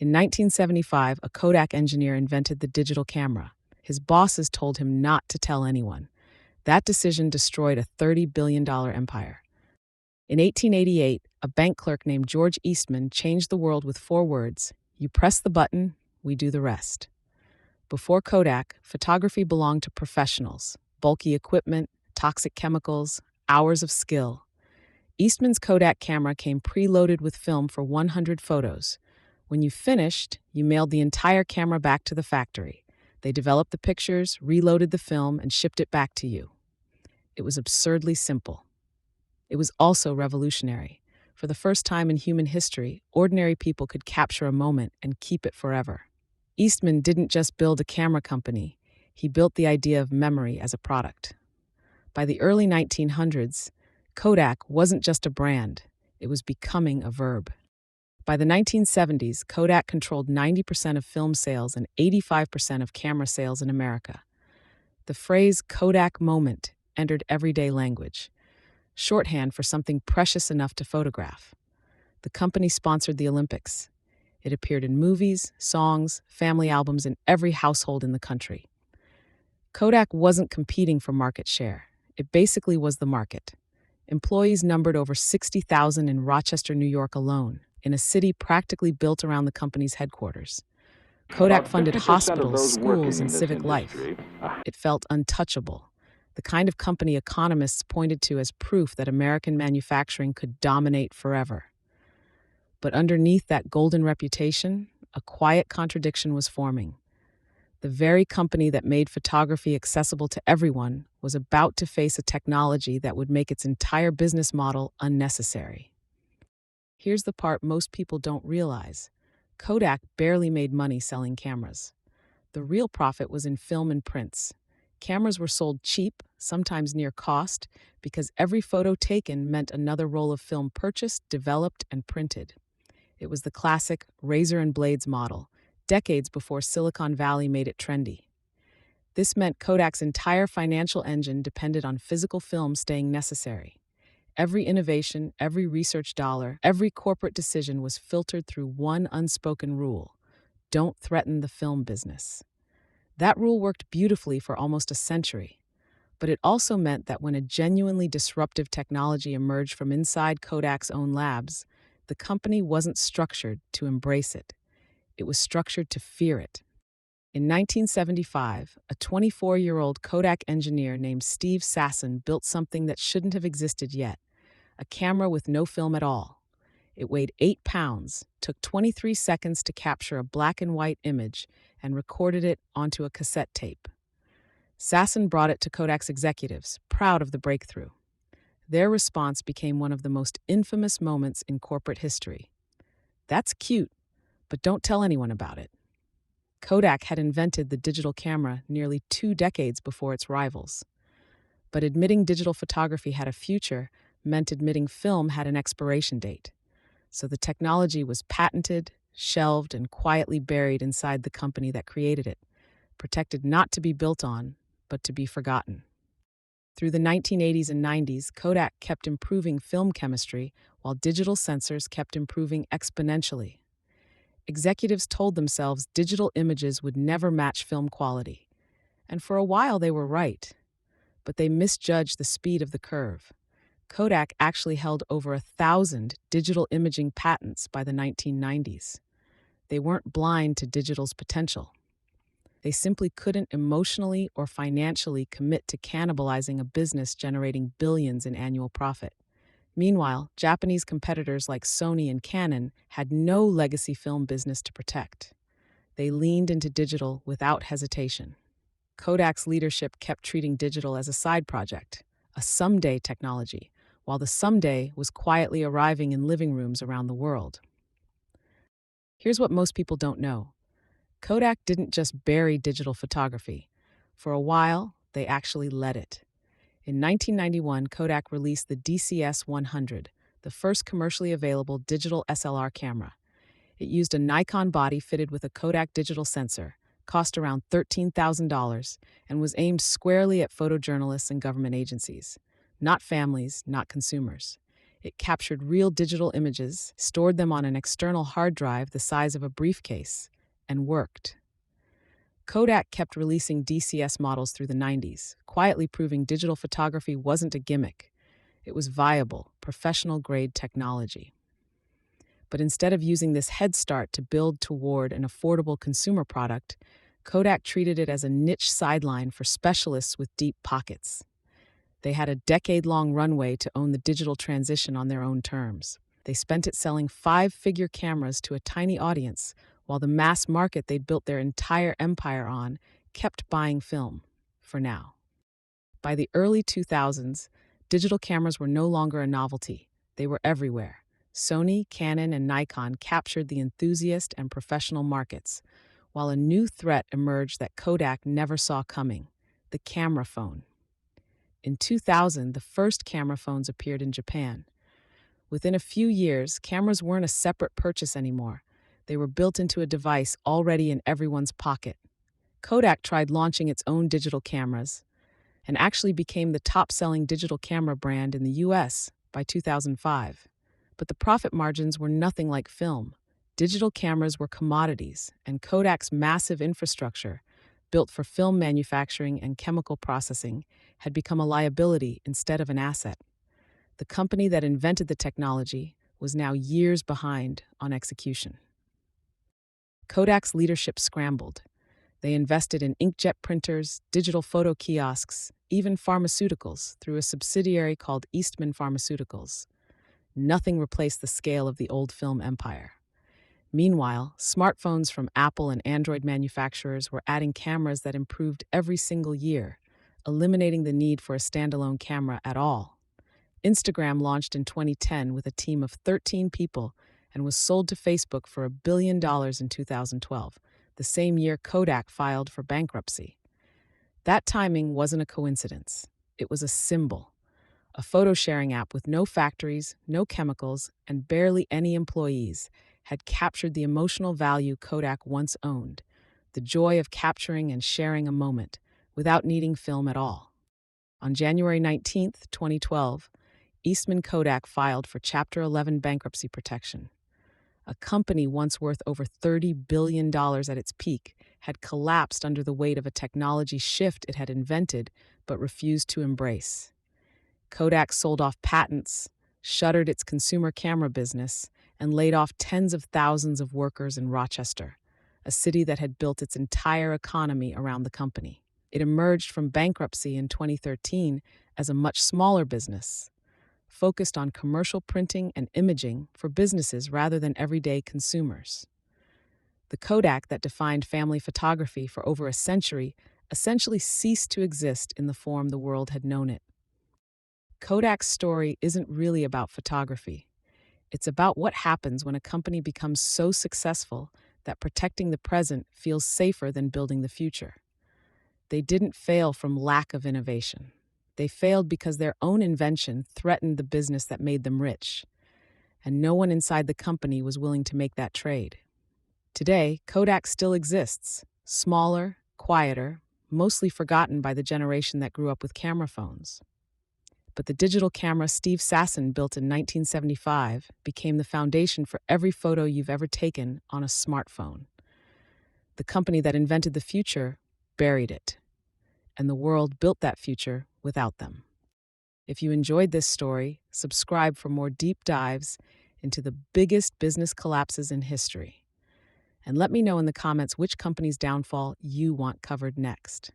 In 1975, a Kodak engineer invented the digital camera. His bosses told him not to tell anyone. That decision destroyed a $30 billion empire. In 1888, a bank clerk named George Eastman changed the world with 4 words: "You press the button, we do the rest." Before Kodak, photography belonged to professionals: bulky equipment, toxic chemicals, hours of skill. Eastman's Kodak camera came preloaded with film for 100 photos. When you finished, you mailed the entire camera back to the factory. They developed the pictures, reloaded the film, and shipped it back to you. It was absurdly simple. It was also revolutionary. For the first time in human history, ordinary people could capture a moment and keep it forever. Eastman didn't just build a camera company, he built the idea of memory as a product. By the early 1900s, Kodak wasn't just a brand, it was becoming a verb. By the 1970s, Kodak controlled 90% of film sales and 85% of camera sales in America. The phrase Kodak moment entered everyday language, shorthand for something precious enough to photograph. The company sponsored the Olympics. It appeared in movies, songs, family albums in every household in the country. Kodak wasn't competing for market share. It basically was the market. Employees numbered over 60,000 in Rochester, New York alone, in a city practically built around the company's headquarters. Kodak funded hospitals, schools, and civic life. It felt untouchable, the kind of company economists pointed to as proof that American manufacturing could dominate forever. But underneath that golden reputation, a quiet contradiction was forming. The very company that made photography accessible to everyone was about to face a technology that would make its entire business model unnecessary. Here's the part most people don't realize. Kodak barely made money selling cameras. The real profit was in film and prints. Cameras were sold cheap, sometimes near cost, because every photo taken meant another roll of film purchased, developed, and printed. It was the classic razor and blades model, decades before Silicon Valley made it trendy. This meant Kodak's entire financial engine depended on physical film staying necessary. Every innovation, every research dollar, every corporate decision was filtered through one unspoken rule: don't threaten the film business. That rule worked beautifully for almost a century. But it also meant that when a genuinely disruptive technology emerged from inside Kodak's own labs, the company wasn't structured to embrace it. It was structured to fear it. In 1975, a 24-year-old Kodak engineer named Steve Sasson built something that shouldn't have existed yet: a camera with no film at all. It weighed 8 pounds, took 23 seconds to capture a black and white image, and recorded it onto a cassette tape. Sasson brought it to Kodak's executives, proud of the breakthrough. Their response became one of the most infamous moments in corporate history. "That's cute, but don't tell anyone about it." Kodak had invented the digital camera nearly 2 decades before its rivals. But admitting digital photography had a future meant admitting film had an expiration date. So the technology was patented, shelved, and quietly buried inside the company that created it, protected not to be built on, but to be forgotten. Through the 1980s and 90s, Kodak kept improving film chemistry while digital sensors kept improving exponentially. Executives told themselves digital images would never match film quality. And for a while they were right. But they misjudged the speed of the curve. Kodak actually held over 1,000 digital imaging patents by the 1990s. They weren't blind to digital's potential. They simply couldn't emotionally or financially commit to cannibalizing a business generating billions in annual profit. Meanwhile, Japanese competitors like Sony and Canon had no legacy film business to protect. They leaned into digital without hesitation. Kodak's leadership kept treating digital as a side project, a someday technology, while the someday was quietly arriving in living rooms around the world. Here's what most people don't know. Kodak didn't just bury digital photography. For a while, they actually led it. In 1991, Kodak released the DCS-100, the first commercially available digital SLR camera. It used a Nikon body fitted with a Kodak digital sensor, cost around $13,000, and was aimed squarely at photojournalists and government agencies. Not families, not consumers. It captured real digital images, stored them on an external hard drive the size of a briefcase, and worked. Kodak kept releasing DCS models through the 90s, quietly proving digital photography wasn't a gimmick. It was viable, professional-grade technology. But instead of using this head start to build toward an affordable consumer product, Kodak treated it as a niche sideline for specialists with deep pockets. They had a decade-long runway to own the digital transition on their own terms. They spent it selling five-figure cameras to a tiny audience, while the mass market they'd built their entire empire on kept buying film, for now. By the early 2000s, digital cameras were no longer a novelty. They were everywhere. Sony, Canon, and Nikon captured the enthusiast and professional markets, while a new threat emerged that Kodak never saw coming: the camera phone. In 2000, the first camera phones appeared in Japan. Within a few years, cameras weren't a separate purchase anymore. They were built into a device already in everyone's pocket. Kodak tried launching its own digital cameras and actually became the top-selling digital camera brand in the US by 2005. But the profit margins were nothing like film. Digital cameras were commodities, and Kodak's massive infrastructure, built for film manufacturing and chemical processing, had become a liability instead of an asset. The company that invented the technology was now years behind on execution. Kodak's leadership scrambled. They invested in inkjet printers, digital photo kiosks, even pharmaceuticals through a subsidiary called Eastman Pharmaceuticals. Nothing replaced the scale of the old film empire. Meanwhile, smartphones from Apple and Android manufacturers were adding cameras that improved every single year, eliminating the need for a standalone camera at all. Instagram launched in 2010 with a team of 13 people and was sold to Facebook for $1 billion in 2012, the same year Kodak filed for bankruptcy. That timing wasn't a coincidence. It was a symbol. A photo-sharing app with no factories, no chemicals, and barely any employees had captured the emotional value Kodak once owned: the joy of capturing and sharing a moment without needing film at all. On January 19, 2012, Eastman Kodak filed for Chapter 11 bankruptcy protection. A company once worth over $30 billion at its peak had collapsed under the weight of a technology shift it had invented but refused to embrace. Kodak sold off patents, shuttered its consumer camera business, and laid off tens of thousands of workers in Rochester, a city that had built its entire economy around the company. It emerged from bankruptcy in 2013 as a much smaller business, focused on commercial printing and imaging for businesses rather than everyday consumers. The Kodak that defined family photography for over a century essentially ceased to exist in the form the world had known it. Kodak's story isn't really about photography. It's about what happens when a company becomes so successful that protecting the present feels safer than building the future. They didn't fail from lack of innovation. They failed because their own invention threatened the business that made them rich, and no one inside the company was willing to make that trade. Today, Kodak still exists, smaller, quieter, mostly forgotten by the generation that grew up with camera phones. But the digital camera Steve Sasson built in 1975 became the foundation for every photo you've ever taken on a smartphone. The company that invented the future buried it, and the world built that future without them. If you enjoyed this story, subscribe for more deep dives into the biggest business collapses in history. And let me know in the comments which company's downfall you want covered next.